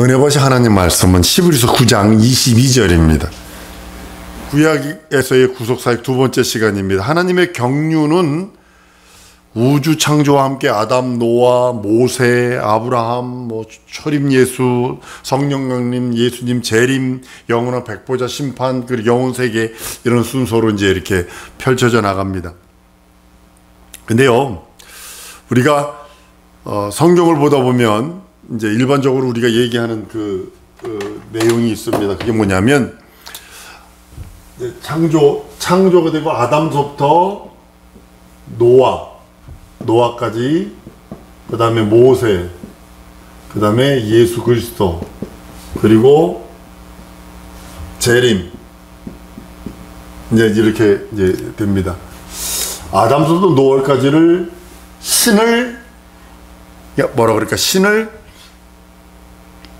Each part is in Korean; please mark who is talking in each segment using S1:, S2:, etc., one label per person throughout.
S1: 은혜 보시 하나님 말씀은 히브리서 9장 22절입니다. 구약에서의 구속사역 두 번째 시간입니다. 하나님의 경륜은 우주 창조와 함께 아담, 노아, 모세, 아브라함, 초림 예수, 성령 강림, 예수님 재림, 영원한 백보자 심판, 그리고 영혼 세계, 이런 순서로 이제 이렇게 펼쳐져 나갑니다. 근데요, 우리가 성경을 보다 보면 이제 일반적으로 우리가 얘기하는 그 내용이 있습니다. 그게 뭐냐면 창조가 되고 아담서부터 노아까지, 그 다음에 모세, 그 다음에 예수 그리스도, 그리고 재림, 이제 이렇게 이제 됩니다. 아담서부터 노아까지를 신을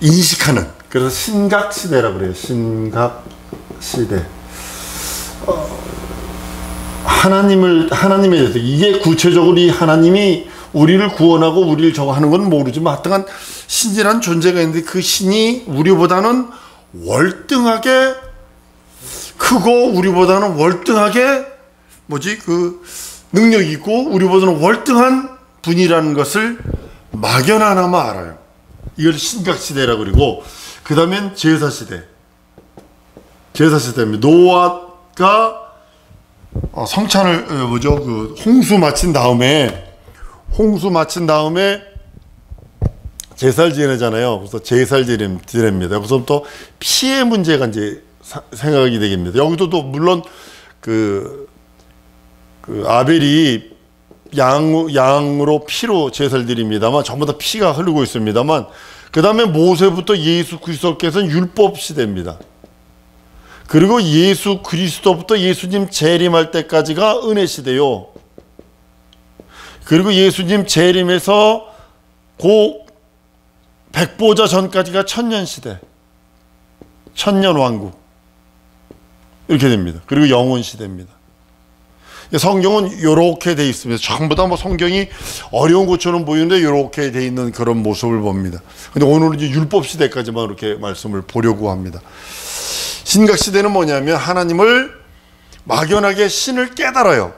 S1: 인식하는, 그래서 신각시대라고 그래요. 신각시대. 하나님에 대해서, 이게 구체적으로 이 하나님이 우리를 구원하고 우리를 저거 하는 건 모르지만 하여튼 신이란 존재가 있는데 그 신이 우리보다는 월등하게 크고 우리보다는 월등하게 능력이 있고 우리보다는 월등한 분이라는 것을 막연하나마 알아요. 이걸 신각시대라고 그러고, 그 다음엔 제사시대입니다. 노아가 성찬을 홍수 마친 다음에 제사를 지내잖아요. 그래서 제사를 지냅니다. 그래서부터 피의 문제가 이제 생각이 되겠습니다. 여기서도 물론 아벨이 양으로 피로 제사를 드립니다만 전부 다 피가 흐르고 있습니다만, 그 다음에 모세부터 예수 그리스도께서는 율법 시대입니다. 그리고 예수 그리스도부터 예수님 재림할 때까지가 은혜 시대요. 그리고 예수님 재림에서 백보자 전까지가 천년 시대, 천년 왕국, 이렇게 됩니다. 그리고 영원 시대입니다. 성경은 이렇게 돼 있습니다. 전부 다 성경이 어려운 것처럼 보이는데 이렇게 돼 있는 그런 모습을 봅니다. 근데 오늘은 이제 율법 시대까지만 이렇게 말씀을 보려고 합니다. 신각시대는 뭐냐면 하나님을 막연하게 신을 깨달아요.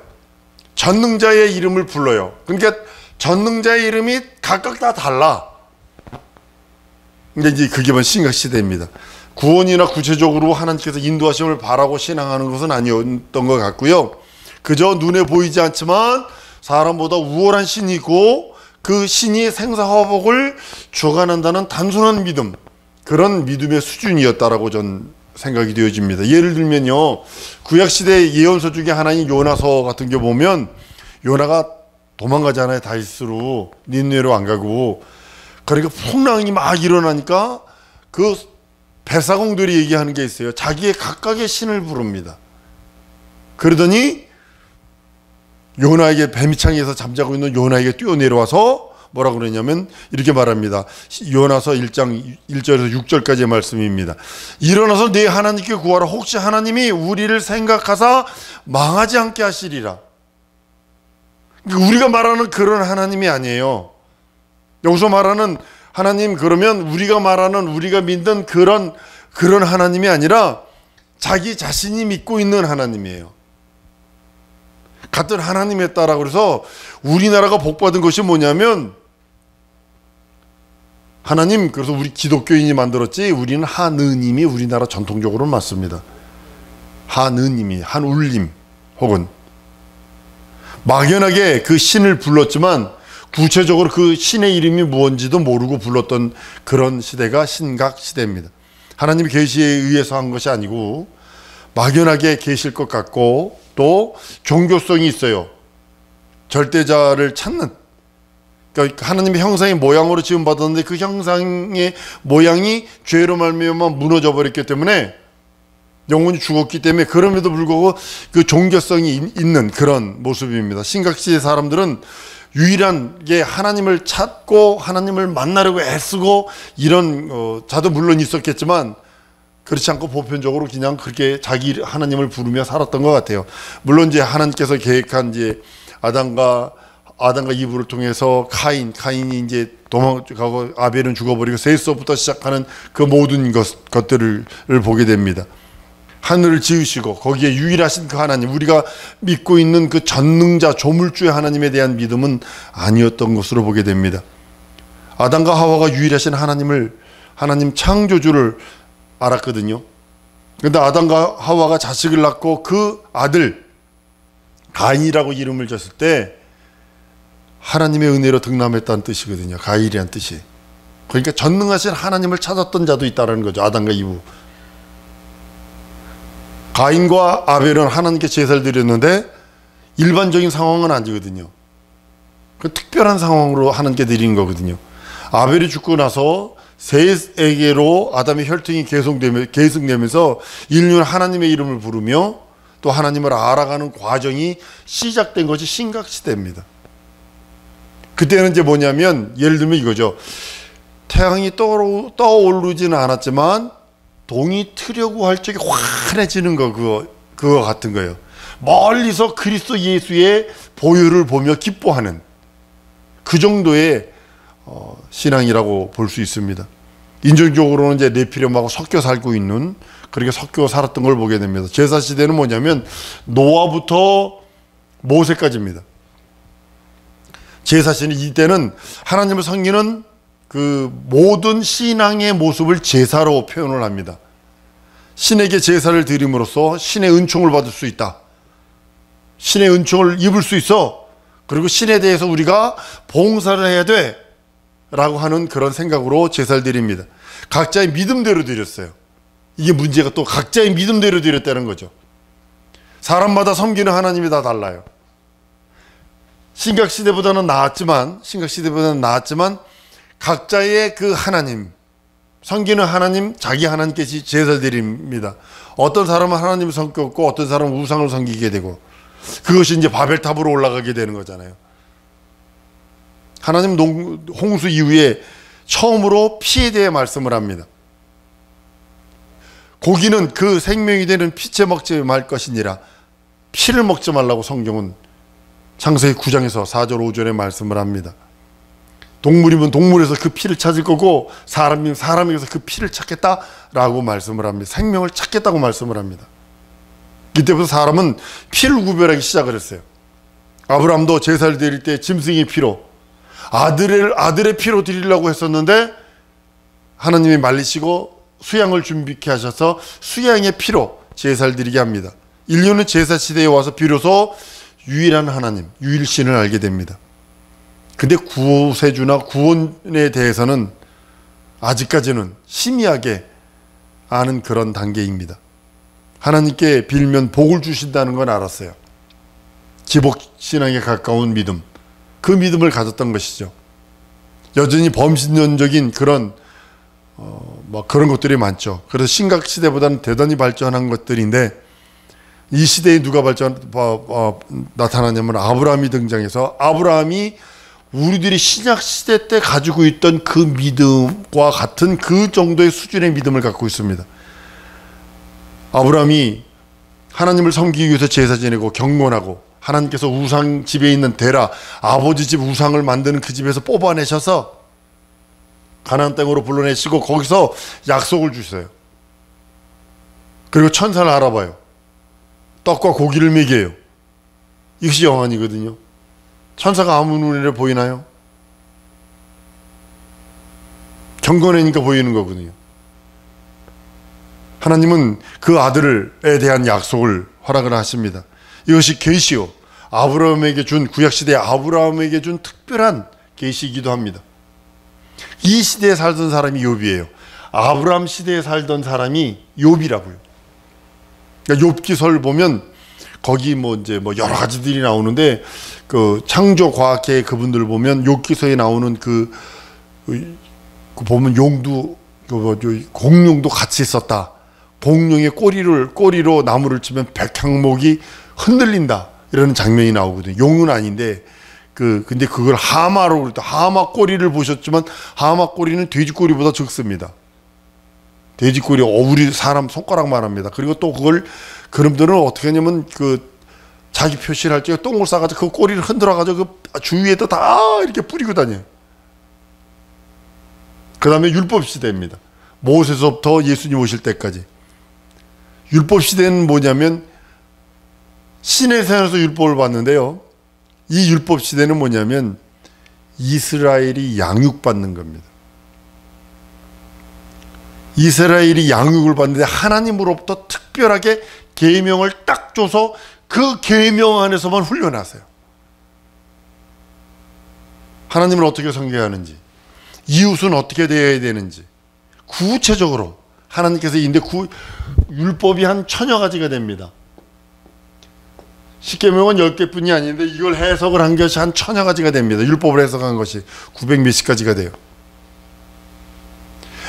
S1: 전능자의 이름을 불러요. 그러니까 전능자의 이름이 각각 다 달라. 근데 이제 그게 신각시대입니다. 구원이나 구체적으로 하나님께서 인도하심을 바라고 신앙하는 것은 아니었던 것 같고요. 그저 눈에 보이지 않지만 사람보다 우월한 신이 있고 그 신이 생사화복을 주관한다는 단순한 믿음, 그런 믿음의 수준이었다라고 전 생각이 되어집니다. 예를 들면요, 구약시대 예언서 중에 하나인 요나서 같은 게 보면 요나가 도망가잖아요. 다윗으로 니느웨로 안 가고. 그러니까 풍랑이 막 일어나니까 그 배사공들이 얘기하는 게 있어요. 자기의 각각의 신을 부릅니다. 그러더니 요나에게, 뱀창에서 잠자고 있는 요나에게 뛰어내려와서 뭐라 그러냐면 이렇게 말합니다. 요나서 1장 1절에서 6절까지의 말씀입니다. 일어나서 내 하나님께 구하라. 혹시 하나님이 우리를 생각하사 망하지 않게 하시리라. 우리가 말하는 그런 하나님이 아니에요. 여기서 말하는 하나님, 그러면 우리가 말하는, 우리가 믿는 그런 하나님이 아니라 자기 자신이 믿고 있는 하나님이에요. 같은 하나님에 따라. 그래서 우리나라가 복받은 것이 뭐냐면, 하나님, 그래서 우리 기독교인이 만들었지, 우리는 하느님이 우리나라 전통적으로는 맞습니다. 하느님이, 한울림, 혹은 막연하게 그 신을 불렀지만 구체적으로 그 신의 이름이 무엇인지도 모르고 불렀던 그런 시대가 신각시대입니다. 하나님이 계시에 의해서 한 것이 아니고 막연하게 계실 것 같고, 또 종교성이 있어요. 절대자를 찾는, 그러니까 하나님의 형상의 모양으로 지음받았는데 그 형상의 모양이 죄로 말미암아 무너져 버렸기 때문에, 영혼이 죽었기 때문에, 그럼에도 불구하고 그 종교성이 있는 그런 모습입니다. 신각시대 사람들은 유일하게 하나님을 찾고 하나님을 만나려고 애쓰고 이런 자도 물론 있었겠지만, 그렇지 않고 보편적으로 그냥 그렇게 자기 하나님을 부르며 살았던 것 같아요. 물론 이제 하나님께서 계획한 이제 아담과 아담과 이브를 통해서 카인이 이제 도망가고 아벨은 죽어버리고 셋서부터 시작하는 그 모든 것들을 보게 됩니다. 하늘을 지으시고 거기에 유일하신 그 하나님, 우리가 믿고 있는 그 전능자 조물주의 하나님에 대한 믿음은 아니었던 것으로 보게 됩니다. 아담과 하와가 유일하신 하나님 창조주를 알았거든요. 그런데 아담과 하와가 자식을 낳고 그 아들 가인이라고 이름을 줬을 때 하나님의 은혜로 등남했다는 뜻이거든요. 가인이란 뜻이. 그러니까 전능하신 하나님을 찾았던 자도 있다는 거죠. 아담과 이브. 가인과 아벨은 하나님께 제사를 드렸는데 일반적인 상황은 아니거든요. 그 특별한 상황으로 하나님께 드리는 거거든요. 아벨이 죽고 나서 셋에게로 아담의 혈통이 계승되면서 인류는 하나님의 이름을 부르며 또 하나님을 알아가는 과정이 시작된 것이 신각시대입니다. 그때는 이제 뭐냐면 예를 들면 이거죠. 태양이 떠오르지는 않았지만 동이 트려고 할 적에 환해지는 그거 같은 거예요. 멀리서 그리스도 예수의 보혈을 보며 기뻐하는 그 정도의 신앙이라고 볼 수 있습니다. 인종적으로는 이제 네피림하고 섞여 살고 있는, 그렇게 섞여 살았던 걸 보게 됩니다. 제사 시대는 뭐냐면 노아부터 모세까지입니다. 제사 시대는 이때는 하나님을 섬기는 그 모든 신앙의 모습을 제사로 표현을 합니다. 신에게 제사를 드림으로써 신의 은총을 받을 수 있다. 신의 은총을 입을 수 있어. 그리고 신에 대해서 우리가 봉사를 해야 돼. 라고 하는 그런 생각으로 제사를 드립니다. 각자의 믿음대로 드렸어요. 이게 문제가 또 각자의 믿음대로 드렸다는 거죠. 사람마다 섬기는 하나님이 다 달라요. 신각시대보다는 나았지만 각자의 그 하나님, 섬기는 하나님, 자기 하나님께 제사를 드립니다. 어떤 사람은 하나님을 섬겼고 어떤 사람은 우상을 섬기게 되고, 그것이 이제 바벨탑으로 올라가게 되는 거잖아요. 하나님 홍수 이후에 처음으로 피에 대해 말씀을 합니다. 고기는 그 생명이 되는 피채 먹지 말 것이니라. 피를 먹지 말라고 성경은 창세기 9장에서 4절 5절에 말씀을 합니다. 동물이면 동물에서 그 피를 찾을 거고 사람이면 사람에게서 그 피를 찾겠다라고 말씀을 합니다. 생명을 찾겠다고 말씀을 합니다. 이때부터 사람은 피를 구별하기 시작을 했어요. 아브라함도 제사를 드릴 때 짐승의 피로 아들의 피로 드리려고 했었는데 하나님이 말리시고 수양을 준비케 하셔서 수양의 피로 제사를 드리게 합니다. 인류는 제사 시대에 와서 비로소 유일한 하나님, 유일신을 알게 됩니다. 근데 구세주나 구원에 대해서는 아직까지는 희미하게 아는 그런 단계입니다. 하나님께 빌면 복을 주신다는 건 알았어요. 기복신앙에 가까운 믿음, 그 믿음을 가졌던 것이죠. 여전히 범신론적인 그런 그런 것들이 많죠. 그래서 신각시대보다는 대단히 발전한 것들인데, 이 시대에 누가 나타나냐면 아브라함이 등장해서, 아브라함이 우리들이 신약시대 때 가지고 있던 그 믿음과 같은 그 정도의 수준의 믿음을 갖고 있습니다. 아브라함이 하나님을 섬기기 위해서 제사 지내고 경건하고, 하나님께서 우상 집에 있는 데라, 아버지 집 우상을 만드는 그 집에서 뽑아내셔서 가나안 땅으로 불러내시고 거기서 약속을 주세요. 그리고 천사를 알아봐요. 떡과 고기를 먹여요. 이것이 영안이거든요. 천사가 아무 눈에 보이나요? 경건하니까 보이는 거거든요. 하나님은 그 아들에 대한 약속을 허락을 하십니다. 이것이 계시요, 아브라함에게 준, 구약시대 아브라함에게 준 특별한 계시이기도 합니다. 이 시대에 살던 사람이 욥이에요. 아브라함 시대에 살던 사람이 욥이라고요. 그러니까 욥기서를 보면 거기 이제 여러 가지들이 나오는데, 그 창조과학계 그분들 보면 욥기서에 나오는 그 보면 용도, 공룡도 같이 있었다. 공룡의 꼬리로 나무를 치면 백향목이 흔들린다. 이런 장면이 나오거든요. 용은 아닌데, 근데 그걸 하마로 그럴 때, 하마 꼬리를 보셨지만, 하마 꼬리는 돼지 꼬리보다 적습니다. 돼지 꼬리, 우리 사람 손가락만 합니다. 그리고 또 그걸, 그놈들은 어떻게 하냐면, 자기 표시를 할 때 똥을 싸가지고 그 꼬리를 흔들어가지고 그 주위에다 다 이렇게 뿌리고 다녀요. 그 다음에 율법 시대입니다. 모세서부터 예수님 오실 때까지. 율법 시대는 뭐냐면 시내산에서 율법을 받는데요. 이 율법 시대는 뭐냐면 이스라엘이 양육받는 겁니다. 이스라엘이 양육을 받는데 하나님으로부터 특별하게 계명을 딱 줘서 그 계명 안에서만 훈련하세요. 하나님을 어떻게 섬겨야 하는지, 이웃은 어떻게 되어야 되는지 구체적으로 하나님께서 율법이 한 1000여 가지가 됩니다. 십계명은 10개뿐이 아닌데 이걸 해석을 한 것이 한 1000여 가지가 됩니다. 율법을 해석한 것이 900 몇십 가지가 돼요.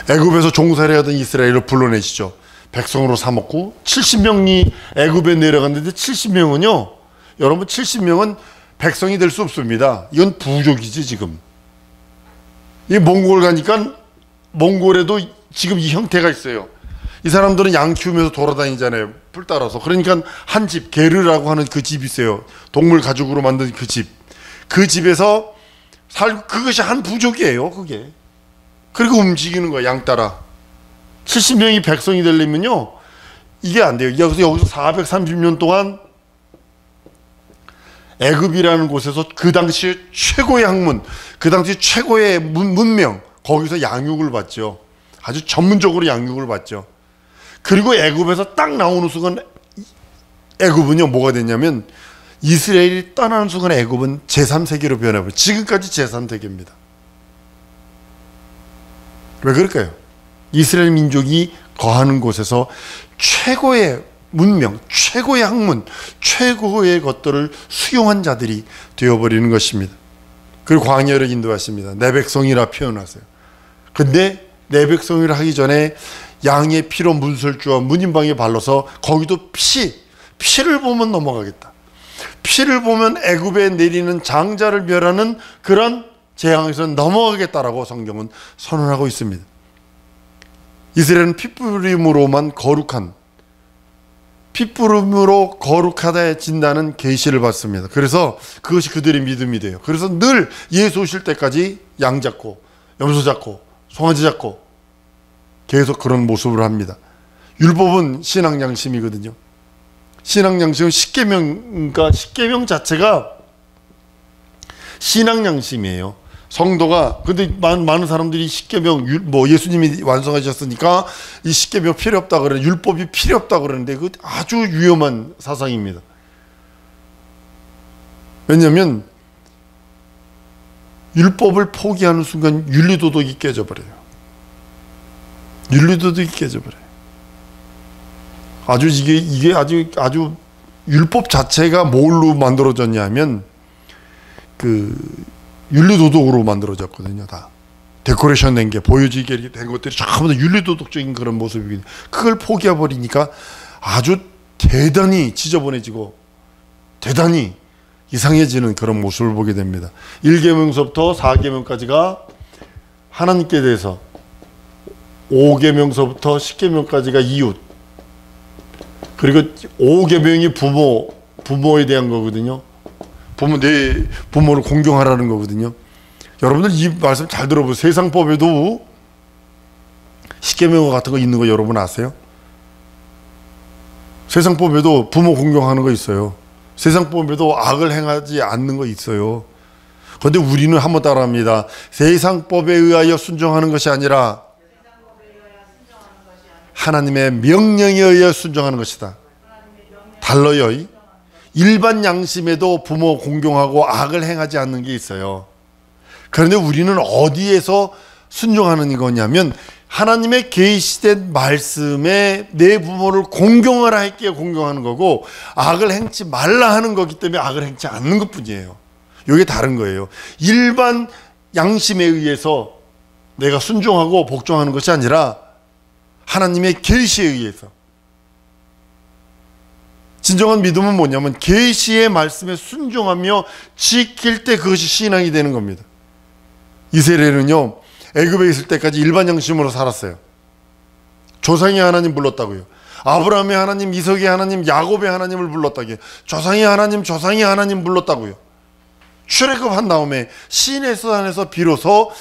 S1: 애굽에서 종살이 하던 이스라엘을 불러내시죠. 백성으로 삼았고 70명이 애굽에 내려갔는데 70명은요. 여러분 70명은 백성이 될 수 없습니다. 이건 부족이지 지금. 이 몽골 가니까 몽골에도 지금 이 형태가 있어요. 이 사람들은 양 키우면서 돌아다니잖아요. 풀 따라서. 그러니까 한 집, 게르라고 하는 그 집이 있어요. 동물 가죽으로 만든 그 집. 그 집에서 살고 그것이 한 부족이에요. 그게. 그리고 움직이는 거야. 양 따라. 70명이 백성이 되려면요. 이게 안 돼요. 여기서 430년 동안 애굽이라는 곳에서 그 당시 최고의 학문, 그 당시 최고의 문명, 거기서 양육을 받죠. 아주 전문적으로 양육을 받죠. 그리고 애굽에서 딱 나오는 순간 애굽은요 뭐가 됐냐면 이스라엘이 떠나는 순간 애굽은 제3세계로 변해버려요. 지금까지 제3세계입니다. 왜 그럴까요? 이스라엘 민족이 거하는 곳에서 최고의 문명, 최고의 학문, 최고의 것들을 수용한 자들이 되어버리는 것입니다. 그리고 광야를 인도하십니다. 내 백성이라 표현하세요. 근데 내 백성이라 하기 전에 양의 피로 문설주와 문인방에 발라서 거기도 피를 보면 넘어가겠다. 피를 보면 애굽에 내리는 장자를 멸하는 그런 재앙에서 넘어가겠다라고 성경은 선언하고 있습니다. 이스라엘은 핏부림으로만 핏부림으로 거룩하다진다는 계시를 받습니다. 그래서 그것이 그들의 믿음이 돼요. 그래서 늘 예수 오실 때까지 양 잡고 염소 잡고 송아지 잡고 계속 그런 모습을 합니다. 율법은 신앙 양심이거든요. 신앙 양심은 십계명 자체가 신앙 양심이에요. 성도가 근데 많은 사람들이 십계명 예수님이 완성하셨으니까 이 십계명 필요 없다 그래, 율법이 필요 없다 그러는데 그 아주 위험한 사상입니다. 왜냐하면 율법을 포기하는 순간 윤리도덕이 깨져버려요. 윤리도덕이 깨져버려요. 아주 이게 아주 율법 자체가 뭘로 만들어졌냐면 그 윤리도덕으로 만들어졌거든요. 다 데코레이션 된 게 보여지게 이렇게 된 것들이 전부 다 윤리도덕적인 그런 모습이거든요. 그걸 포기해버리니까 아주 대단히 지저분해지고 대단히 이상해지는 그런 모습을 보게 됩니다. 1계명서부터 4계명까지가 하나님께 대해서, 5계명서부터 10계명까지가 이웃, 그리고 5계명이 부모에 대한 거거든요. 내 부모를 공경하라는 거거든요. 여러분들 이 말씀 잘 들어보세요. 세상법에도 10계명 같은 거 있는 거 여러분 아세요? 세상법에도 부모 공경하는 거 있어요. 세상법에도 악을 행하지 않는 거 있어요. 그런데 우리는 한번 따라합니다. 세상법에 의하여 순종하는 것이 아니라 하나님의 명령에 의하여 순종하는 것이다. 달라요. 일반 양심에도 부모 공경하고 악을 행하지 않는 게 있어요. 그런데 우리는 어디에서 순종하는 거냐면 하나님의 계시된 말씀에 내 부모를 공경하라 했기에 공경하는 거고, 악을 행치 말라 하는 거기 때문에 악을 행치 않는 것뿐이에요. 이게 다른 거예요. 일반 양심에 의해서 내가 순종하고 복종하는 것이 아니라 하나님의 계시에 의해서. 진정한 믿음은 뭐냐면 계시의 말씀에 순종하며 지킬 때 그것이 신앙이 되는 겁니다. 이스라엘은요, 애굽에 있을 때까지 일반 양심으로 살았어요. 조상이 하나님 불렀다고요. 아브라함의 하나님, 이삭의 하나님, 야곱의 하나님을 불렀다고요. 조상의 하나님 불렀다고요. 출애굽한 다음에 시내 산에서 비로소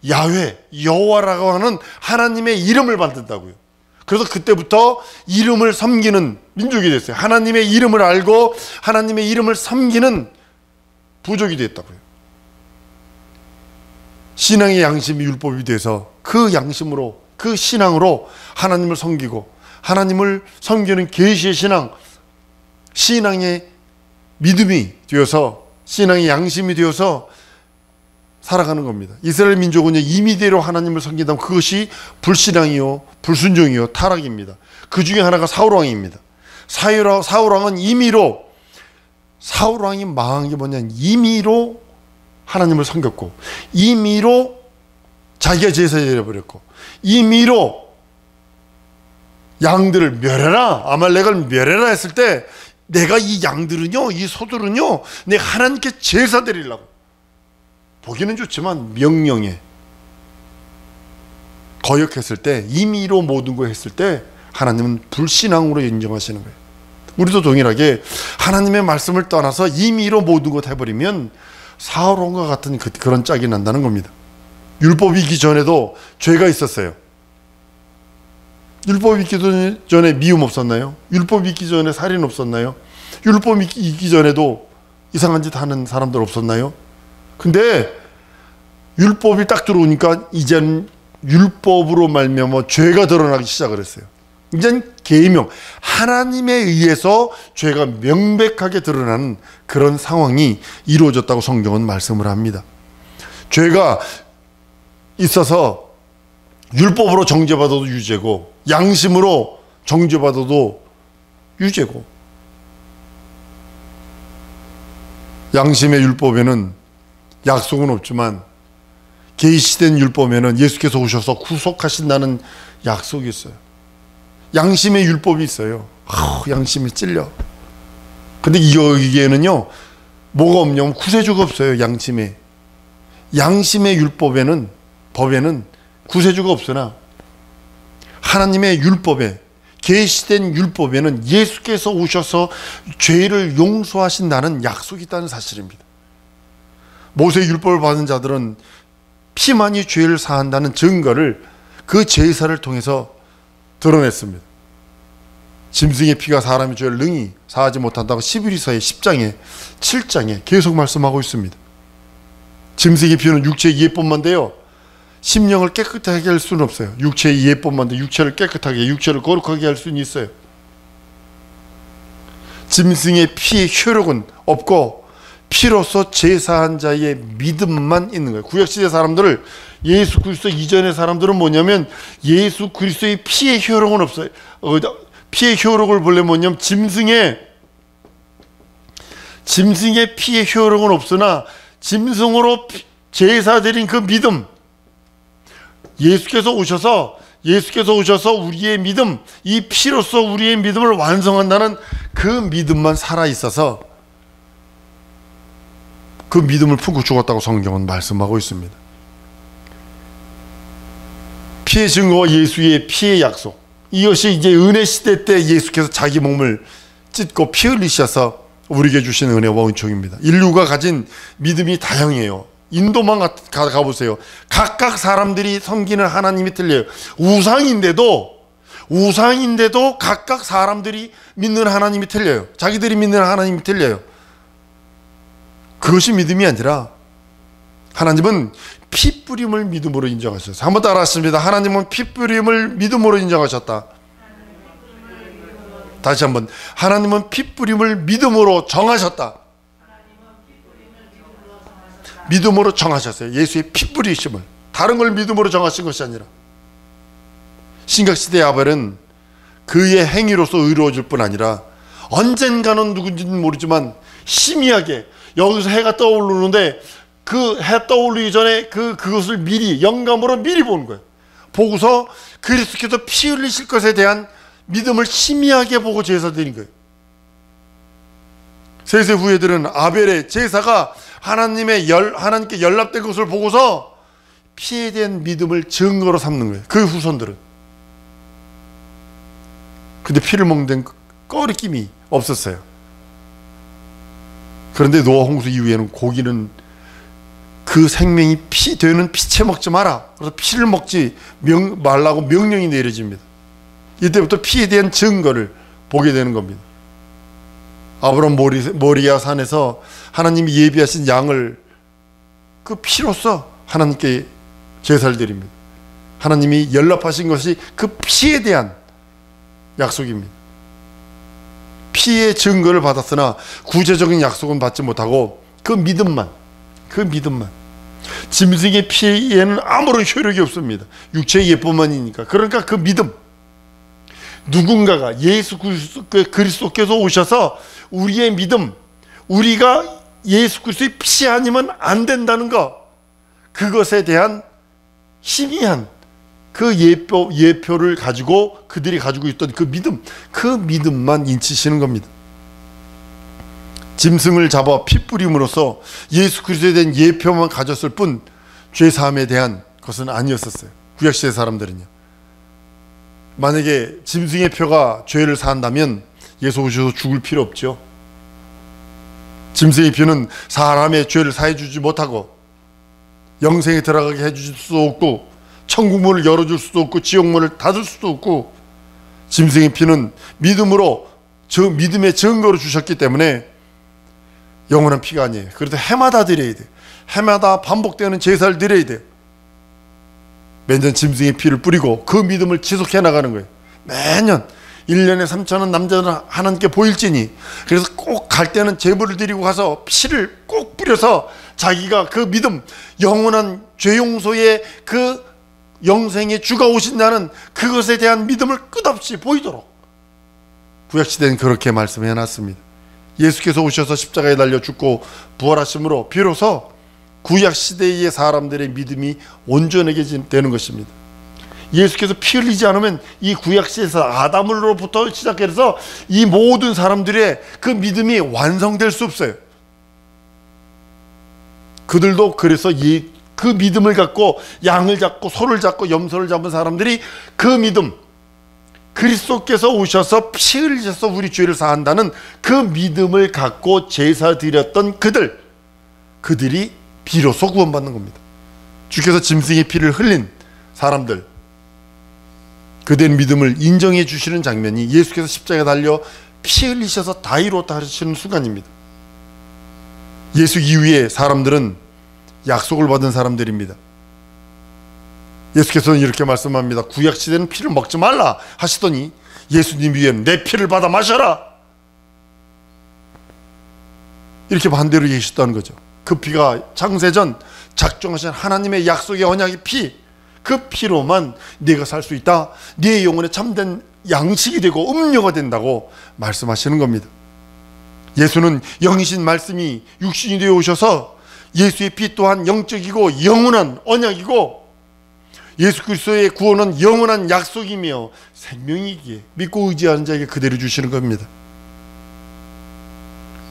S1: 야훼, 여호와라고 하는 하나님의 이름을 받는다고요. 그래서 그때부터 이름을 섬기는 민족이 됐어요. 하나님의 이름을 알고 하나님의 이름을 섬기는 부족이 됐다고요. 신앙의 양심이 율법이 돼서 그 양심으로, 그 신앙으로 하나님을 섬기고 하나님을 섬기는 계시의 신앙, 신앙의 믿음이 되어서, 신앙의 양심이 되어서 살아가는 겁니다. 이스라엘 민족은 임의대로 하나님을 섬긴다면 그것이 불신앙이요, 불순종이요, 타락입니다. 그 중에 하나가 사울왕입니다. 사울왕은 임의로, 사울왕이 망한 게 뭐냐면 임의로 하나님을 섬겼고, 임의로 자기가 제사를 드려버렸고, 임의로 양들을 멸해라, 아말렉을 멸해라 했을 때 내가 이 양들은요, 이 소들은요, 내가 하나님께 제사 드리려고, 보기는 좋지만 명령에 거역했을 때, 임의로 모든 걸 했을 때 하나님은 불신앙으로 인정하시는 거예요. 우리도 동일하게 하나님의 말씀을 떠나서 임의로 모든 것 해버리면 사울왕과 같은 그런 짝이 난다는 겁니다. 율법이 있기 전에도 죄가 있었어요. 율법이 있기 전에 미움 없었나요? 율법이 있기 전에 살인 없었나요? 율법이 있기 전에도 이상한 짓 하는 사람들 없었나요? 근데 율법이 딱 들어오니까 이제는 율법으로 말미암아 죄가 드러나기 시작을 했어요. 이제는 계명, 하나님에 의해서 죄가 명백하게 드러나는 그런 상황이 이루어졌다고 성경은 말씀을 합니다. 죄가 있어서 율법으로 정죄받아도 유죄고, 양심으로 정죄받아도 유죄고, 양심의 율법에는 약속은 없지만 계시된 율법에는 예수께서 오셔서 구속하신다는 약속이 있어요. 양심의 율법이 있어요. 양심이 찔려. 근데 여기에는요, 뭐가 없냐면 구세주가 없어요. 양심의 율법에는, 법에는 구세주가 없으나 하나님의 율법에, 계시된 율법에는 예수께서 오셔서 죄를 용서하신다는 약속이 있다는 사실입니다. 모세 율법을 받은 자들은 피만이 죄를 사한다는 증거를 그 제사를 통해서 드러냈습니다. 짐승의 피가 사람의 죄를 능히 사하지 못한다고 11위서의 10장에 7장에 계속 말씀하고 있습니다. 짐승의 피는 육체의 이해뿐만데요, 심령을 깨끗하게 할 수는 없어요. 육체의 이해뿐만데 육체를 깨끗하게, 육체를 거룩하게 할 수는 있어요. 짐승의 피의 효력은 없고 피로서 제사한 자의 믿음만 있는 거예요. 구약시대 사람들을, 예수 그리스도 이전의 사람들은 뭐냐면 예수 그리스도의 피의 효력은 없어요. 피의 효력을 보려면 뭐냐면 짐승의 피의 효력은 없으나 짐승으로 제사 드린 그 믿음, 예수께서 오셔서 우리의 믿음, 이 피로서 우리의 믿음을 완성한다는 그 믿음만 살아있어서 그 믿음을 품고 죽었다고 성경은 말씀하고 있습니다. 피의 증거와 예수의 피의 약속, 이것이 이제 은혜 시대 때 예수께서 자기 몸을 찢고 피 흘리셔서 우리에게 주신 은혜와 은총입니다. 인류가 가진 믿음이 다양해요. 인도만 가보세요. 각각 사람들이 섬기는 하나님이 틀려요. 우상인데도 각각 사람들이 믿는 하나님이 틀려요. 자기들이 믿는 하나님이 틀려요. 그것이 믿음이 아니라 하나님은 피 뿌림을 믿음으로 인정하셨어요. 한번 따라 하십니다. 하나님은 피 뿌림을 믿음으로 인정하셨다. 다시 한번, 하나님은 피 뿌림을 믿음으로 정하셨다. 믿음으로 정하셨어요. 예수의 피 뿌리심을. 다른 걸 믿음으로 정하신 것이 아니라. 신약시대의 아벨은 그의 행위로서 의로워질 뿐 아니라 언젠가는 누군지는 모르지만 희미하게 여기서 해가 떠오르는데 그 해 떠오르기 전에 그것을 미리 영감으로 미리 보는 거예요. 보고서 그리스도께서 피 흘리실 것에 대한 믿음을 희미하게 보고 제사 드린 거예요. 세세 후예들은 아벨의 제사가 하나님께 연락된 것을 보고서 피에 대한 믿음을 증거로 삼는 거예요. 그 후손들은. 근데 피를 먹는 데는 꺼리낌이 없었어요. 그런데 노아 홍수 이후에는 고기는 그 생명이 피 되는 피채 먹지 마라. 그래서 피를 먹지 말라고 명령이 내려집니다. 이때부터 피에 대한 증거를 보게 되는 겁니다. 아브람 모리아 산에서 하나님이 예비하신 양을 그 피로써 하나님께 제사를 드립니다. 하나님이 연락하신 것이 그 피에 대한 약속입니다. 피의 증거를 받았으나 구체적인 약속은 받지 못하고 그 믿음만 짐승의 피에는 아무런 효력이 없습니다. 육체의 예쁨만이니까. 그러니까 그 믿음, 누군가가 예수 그리스도께서 오셔서 우리의 믿음, 우리가 예수 그리스도의 피 아니면 안 된다는 것, 그것에 대한 희미한 그 예표를 가지고 그들이 가지고 있던 그 믿음만 인치시는 겁니다. 짐승을 잡아 피 뿌림으로써 예수 그리스도에 대한 예표만 가졌을 뿐 죄사함에 대한 것은 아니었었어요. 구약시대 사람들은요. 만약에 짐승의 표가 죄를 사한다면 예수 오셔서 죽을 필요 없죠. 짐승의 피는 사람의 죄를 사해주지 못하고 영생에 들어가게 해줄 수도 없고 천국문을 열어줄 수도 없고 지옥문을 닫을 수도 없고, 짐승의 피는 믿음으로 믿음의 증거로 주셨기 때문에 영원한 피가 아니에요. 그래도 해마다 드려야 돼요. 해마다 반복되는 제사를 드려야 돼요. 매년 짐승의 피를 뿌리고 그 믿음을 지속해 나가는 거예요. 매년 1년에 3천원 남자는 하나님께 보일지니, 그래서 꼭 갈 때는 제물을 드리고 가서 피를 꼭 뿌려서 자기가 그 믿음, 영원한 죄 용서의 그 영생의 주가 오신다는 그것에 대한 믿음을 끝없이 보이도록 구약시대는 그렇게 말씀해 놨습니다. 예수께서 오셔서 십자가에 달려 죽고 부활하심으로 비로소 구약시대의 사람들의 믿음이 온전하게 되는 것입니다. 예수께서 피 흘리지 않으면 이 구약시대에서 아담으로부터 시작해서 이 모든 사람들의 그 믿음이 완성될 수 없어요. 그들도 그래서 그 믿음을 갖고 양을 잡고 소를 잡고 염소를 잡은 사람들이 그 믿음, 그리스도께서 오셔서 피 흘리셔서 우리 죄를 사한다는 그 믿음을 갖고 제사 드렸던 그들이 비로소 구원받는 겁니다. 주께서 짐승의 피를 흘린 사람들, 그들의 믿음을 인정해 주시는 장면이 예수께서 십자가에 달려 피 흘리셔서 다 이루었다 하시는 순간입니다. 예수 이후에 사람들은 약속을 받은 사람들입니다. 예수께서는 이렇게 말씀합니다. 구약시대는 피를 먹지 말라 하시더니 예수님 위에는 내 피를 받아 마셔라, 이렇게 반대로 얘기하셨다는 거죠. 그 피가 창세전 작정하신 하나님의 약속의 언약의 피, 그 피로만 네가 살 수 있다, 네 영혼에 참된 양식이 되고 음료가 된다고 말씀하시는 겁니다. 예수는 영이신 말씀이 육신이 되어 오셔서 예수의 피 또한 영적이고 영원한 언약이고, 예수 그리스도의 구원은 영원한 약속이며 생명이기에 믿고 의지하는 자에게 그대로 주시는 겁니다.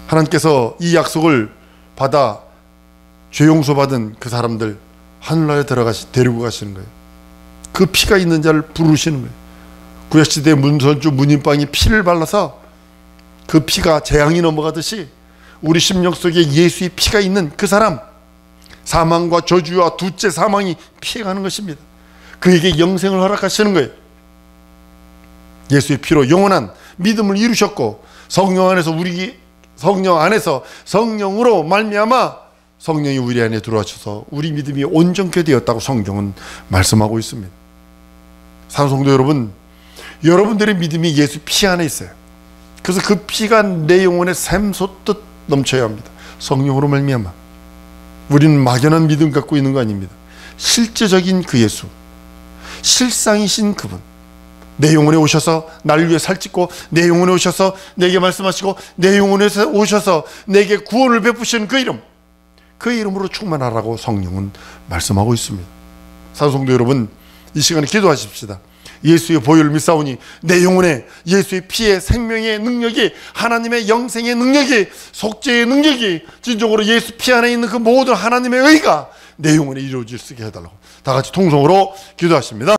S1: 하나님께서 이 약속을 받아 죄 용서받은 그 사람들 하늘나라에 데리고 가시는 거예요. 그 피가 있는 자를 부르시는 거예요. 구약시대 문선주 문인방이 피를 발라서 그 피가 재앙이 넘어가듯이 우리 심령 속에 예수의 피가 있는 그 사람, 사망과 저주와 둘째 사망이 피해가는 것입니다. 그에게 영생을 허락하시는 거예요. 예수의 피로 영원한 믿음을 이루셨고, 성령 안에서 성령으로 말미암아 성령이 우리 안에 들어와셔서 우리 믿음이 온전케 되었다고 성경은 말씀하고 있습니다. 사랑성도 여러분, 여러분들의 믿음이 예수 피 안에 있어요. 그래서 그 피가 내 영혼에 샘솟듯 넘쳐야 합니다. 성령으로 말미암아. 우리는 막연한 믿음 갖고 있는 거 아닙니다. 실제적인 그 예수, 실상이신 그분, 내 영혼에 오셔서 나를 위해 살찌고, 내 영혼에 오셔서 내게 말씀하시고, 내 영혼에 오셔서 내게 구원을 베푸시는 그 이름, 그 이름으로 충만하라고 성령은 말씀하고 있습니다. 사랑성도 여러분, 이 시간에 기도하십시다. 예수의 보혈을 믿사오니 내 영혼에 예수의 피의 생명의 능력이, 하나님의 영생의 능력이, 속죄의 능력이, 진정으로 예수 피 안에 있는 그 모든 하나님의 의가 내 영혼에 이루어질 수 있게 해달라고 다 같이 통성으로 기도하십니다.